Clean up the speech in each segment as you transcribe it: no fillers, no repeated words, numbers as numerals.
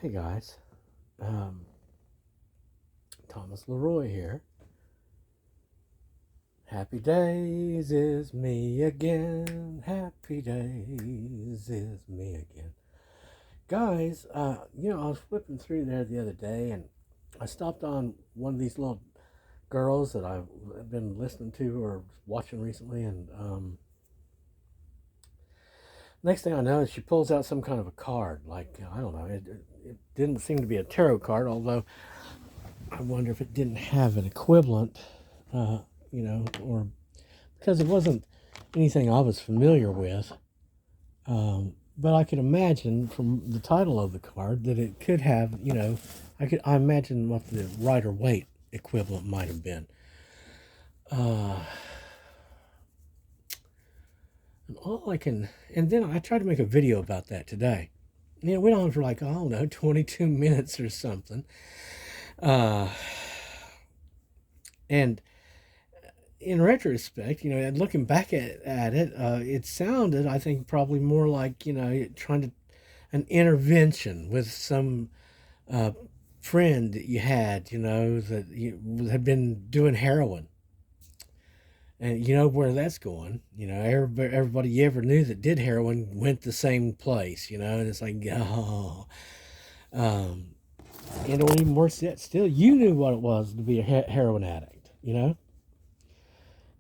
Hey guys, um, Thomas Leroy here. Happy days is me again. Happy days is me again. Guys, I was flipping through there the other day and I stopped on one of these little girls that I've been listening to or watching recently. And next thing I know, she pulls out some kind of a card. Like, I don't know, it didn't seem to be a tarot card, although I wonder if it didn't have an equivalent, uh, or because it wasn't anything I was familiar with. But I could imagine from the title of the card that it could have, I imagine what the Rider Waite equivalent might have been. Uh, and all I can, and then I tried to make a video about that today. Went on for like, I don't know, 22 minutes or something. And in retrospect, looking back at it, it sounded, I think, probably more like, trying to, an intervention with some uh, friend that you had, that you had been doing heroin. And you know where that's going. Everybody you ever knew that did heroin went the same place, and it's like, oh. Um, or even worse yet, still, you knew what it was to be a heroin addict.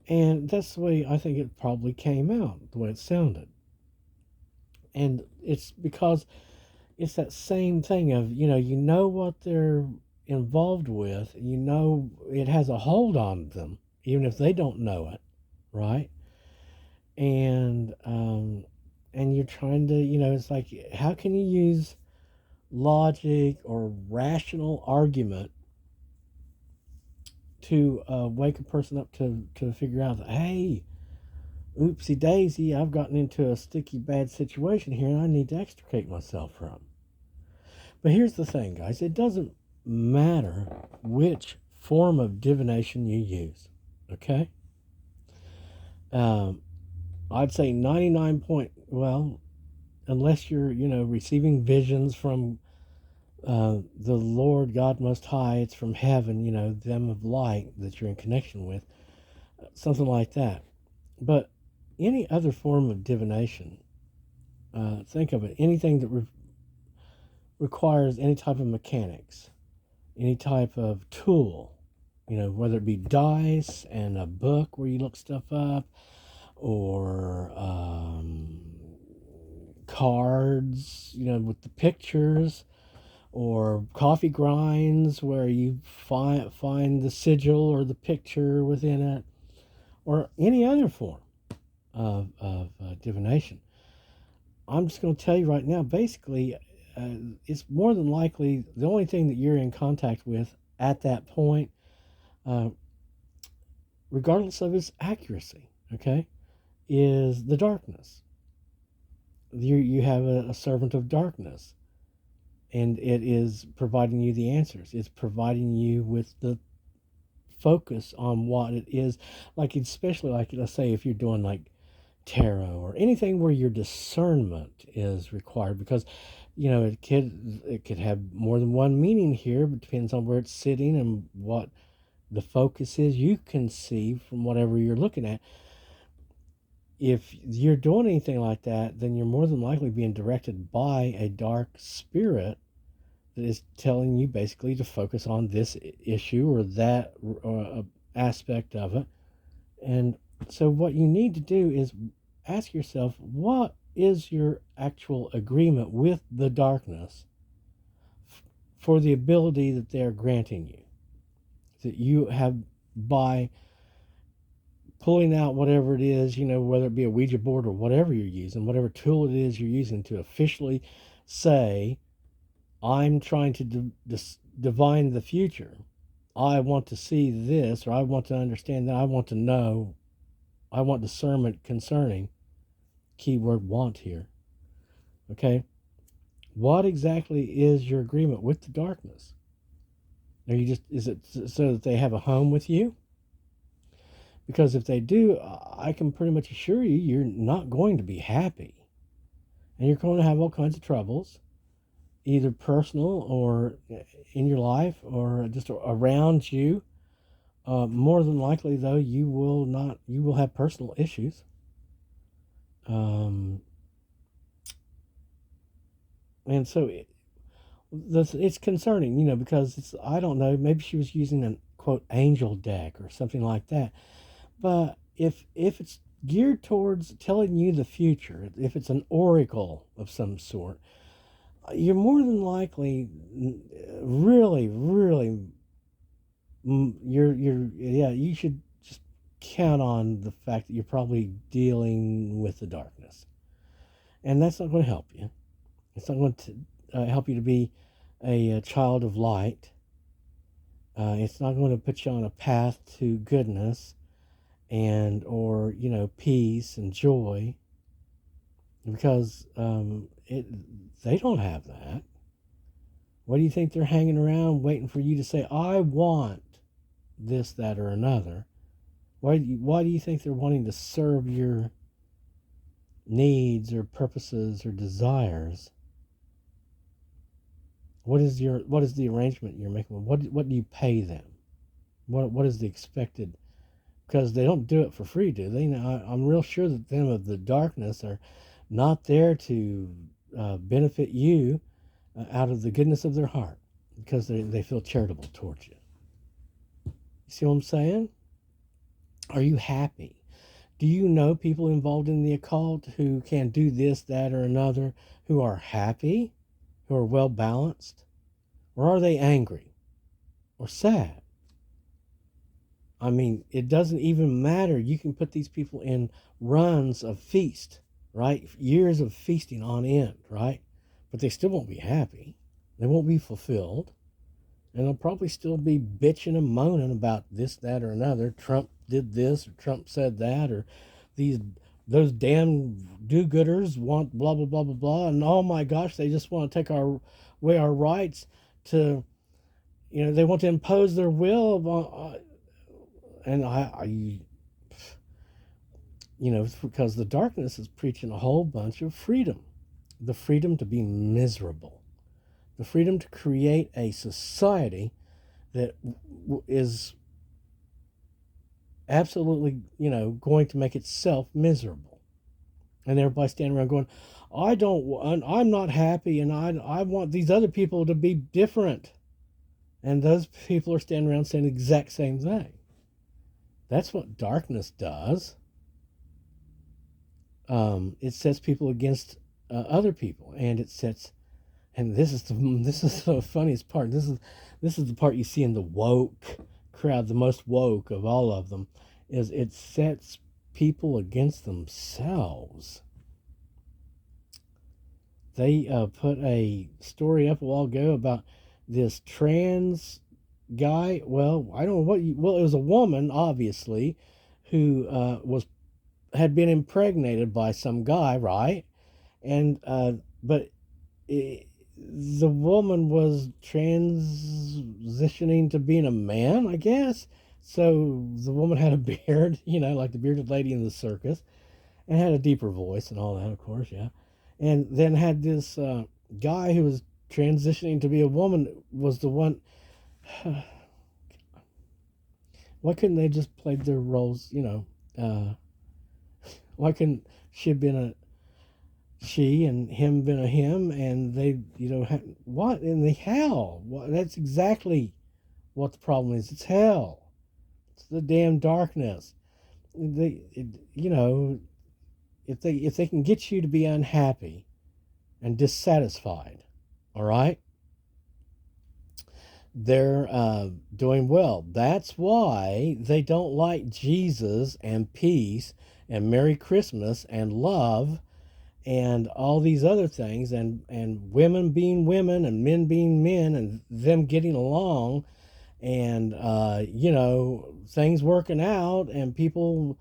And that's the way I think it probably came out, the way it sounded. And it's because it's that same thing of, what they're involved with, it has a hold on them, even if they don't know it, right? And you're trying to, it's like, how can you use logic or rational argument to wake a person up to figure out that, hey, oopsie daisy, I've gotten into a sticky bad situation here and I need to extricate myself from. But here's the thing, guys, it doesn't matter which form of divination you use, okay? I'd say 99 point, well, unless you're, receiving visions from the Lord God Most High, it's from heaven, them of light that you're in connection with, something like that. But any other form of divination, think of it, anything that requires any type of mechanics, any type of tool, whether it be dice and a book where you look stuff up, or cards, with the pictures, or coffee grinds where you find the sigil or the picture within it, or any other form of divination. I'm just going to tell you right now, basically, it's more than likely the only thing that you're in contact with at that point, uh, regardless of its accuracy, okay, is the darkness. You have a servant of darkness, and it is providing you the answers. It's providing you with the focus on what it is, like, especially, like, let's say if you're doing like tarot or anything where your discernment is required, because it could have more than one meaning here, but it depends on where it's sitting and what the focus is. You can see from whatever you're looking at. If you're doing anything like that, then you're more than likely being directed by a dark spirit that is telling you basically to focus on this issue or that aspect of it. And so what you need to do is ask yourself, what is your actual agreement with the darkness for the ability that they're granting you? That you have, by pulling out whatever it is, whether it be a Ouija board or whatever you're using, whatever tool it is you're using to officially say, I'm trying to divine the future. I want to see this, or I want to understand that. I want to know. I want discernment concerning. Keyword want here. Okay. What exactly is your agreement with the darkness? Is it so that they have a home with you? Because if they do, I can pretty much assure you, you're not going to be happy. And you're going to have all kinds of troubles. either personal or in your life or just around you, more than likely though you will have personal issues. Um, and so it's concerning, because I don't know, maybe she was using an quote angel deck or something like that. But if it's geared towards telling you the future, if it's an oracle of some sort, you're more than likely really, really, yeah, you should just count on the fact that you're probably dealing with the darkness. And that's not going to help you. It's not going to help you to be a child of light. It's not going to put you on a path to goodness and or peace and joy, because they don't have that. What do you think they're hanging around waiting for you to say, I want this, that, or another? Why do you think they're wanting to serve your needs or purposes or desires? What is the arrangement you're making? What do you pay them? What is the expected? Because they don't do it for free, do they? Now, I'm real sure that them of the darkness are not there to benefit you out of the goodness of their heart, because they feel charitable towards you. You see what I'm saying? Are you happy? Do you know people involved in the occult who can do this, that, or another, who are happy, who are well balanced? Or are they angry or sad? I mean, it doesn't even matter. You can put these people in runs of feast, right? Years of feasting on end, right? But they still won't be happy. They won't be fulfilled. And they'll probably still be bitching and moaning about this, that, or another. Trump did this, or Trump said that, or those damn do-gooders want blah, blah, blah, blah, blah. And oh my gosh, they just want to take away our rights to, they want to impose their will and because the darkness is preaching a whole bunch of freedom. The freedom to be miserable. The freedom to create a society that is absolutely, going to make itself miserable. And everybody standing around going, I'm not happy, and I want these other people to be different. And those people are standing around saying the exact same thing. That's what darkness does. It sets people against other people, and this is the funniest part. This is the part you see in the woke crowd, the most woke of all of them, is it sets people against themselves. They put a story up a while ago about this trans guy. Well, I don't know it was a woman, obviously, who had been impregnated by some guy, right? And but the woman was transitioning to being a man, I guess. So the woman had a beard, like the bearded lady in the circus, and had a deeper voice and all that, of course, yeah. And then had this guy who was transitioning to be a woman was the one. Why couldn't they just play their roles, why couldn't she have been a she and him been a him, and they, what in the hell? That's exactly what the problem is. It's hell. It's the damn darkness. If they can get you to be unhappy and dissatisfied, all right, they're doing well. That's why they don't like Jesus and peace and Merry Christmas and love and all these other things, and women being women and men being men, and them getting along, and things working out, and people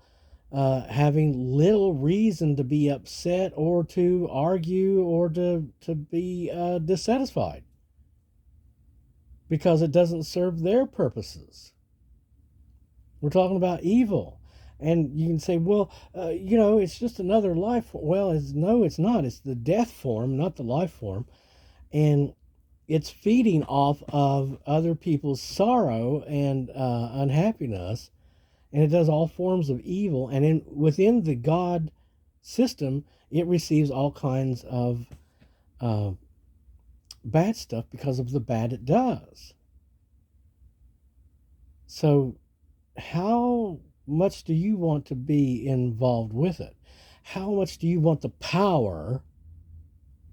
having little reason to be upset or to argue or to be dissatisfied, because it doesn't serve their purposes. We're talking about evil. And you can say, well, it's just another life form. Well, no, it's not. It's the death form, not the life form. and it's feeding off of other people's sorrow and unhappiness, and it does all forms of evil. And within the God system, it receives all kinds of uh, bad stuff because of the bad it does. So, how much do you want to be involved with it? How much do you want the power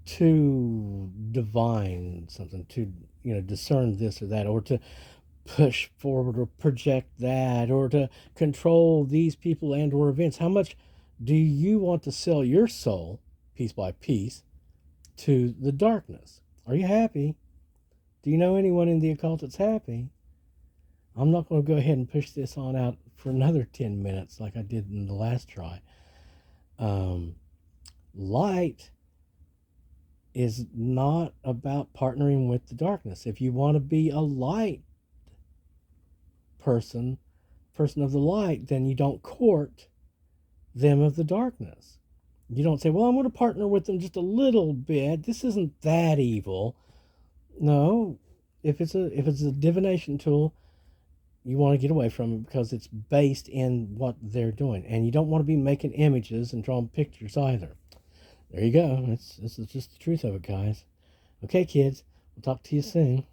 to divine something, to discern this or that, or to push forward or project that, or to control these people and or events? How much do you want to sell your soul piece by piece to the darkness? Are you happy? Do you know anyone in the occult that's happy? I'm not going to go ahead and push this on out for another 10 minutes like I did in the last try. Light is not about partnering with the darkness. If you want to be a light person of the light, then you don't court them of the darkness. You don't say, well, I'm going to partner with them just a little bit. This isn't that evil. No, if it's a divination tool, you want to get away from it because it's based in what they're doing. And you don't want to be making images and drawing pictures either. There you go. This is just the truth of it, guys. Okay, kids. We'll talk to you soon.